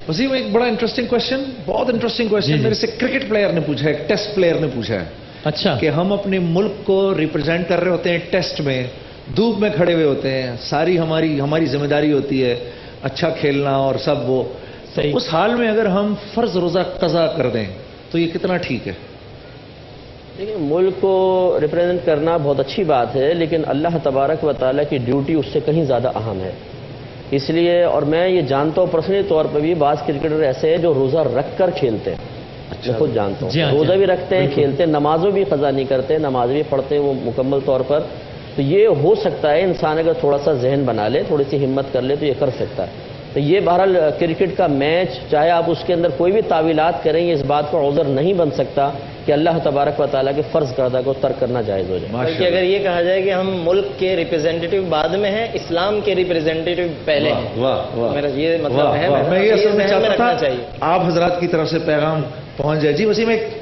वसीम, एक बड़ा interesting question, बहुत इंटरेस्टिंग क्वेश्चन मेरे से क्रिकेट प्लेयर ने पूछा है, टेस्ट प्लेयर ने पूछा है। अच्छा। कि हम अपने मुल्क को रिप्रेजेंट कर रहे होते हैं टेस्ट में, धूप में खड़े हुए होते हैं, सारी हमारी जिम्मेदारी होती है अच्छा खेलना और सब वो, तो उस हाल में अगर हम फर्ज रोजा कज़ा कर दें तो ये कितना ठीक है? देखिए, मुल्क को रिप्रेजेंट करना बहुत अच्छी बात है, लेकिन अल्लाह तबारक व तआला की ड्यूटी उससे कहीं ज़्यादा अहम है। इसलिए, और मैं ये जानता हूँ पर्सनली तौर पर भी, बाज़ क्रिकेटर ऐसे हैं जो रोज़ा रख कर खेलते हैं। मैं खुद जानता हूँ, रोज़ा भी रखते हैं, खेलते हैं, नमाज़ों भी क़ज़ा नहीं करते, नमाज भी पढ़ते हैं वो मुकम्मल तौर पर। तो ये हो सकता है, इंसान अगर थोड़ा सा जहन बना ले, थोड़ी सी हिम्मत कर ले, तो ये कर सकता है। तो ये बहरहाल क्रिकेट का मैच, चाहे आप उसके अंदर कोई भी तावीलात करेंगे, इस बात का उज़र नहीं बन सकता कि अल्लाह तबारक व तआला के फ़र्ज़ करदा को तर्क करना जायज़ हो जाए। बल्कि अगर ये कहा जाए कि हम मुल्क के रिप्रेजेंटेटिव बाद में हैं, इस्लाम के रिप्रेजेंटेटिव पहले हैं। वाह वाह, मेरा ये मतलब है, मैं ये असल में चाहता था चाहिए आप हजरात की तरफ से पैगाम पहुंच जाए। जी वसीम, एक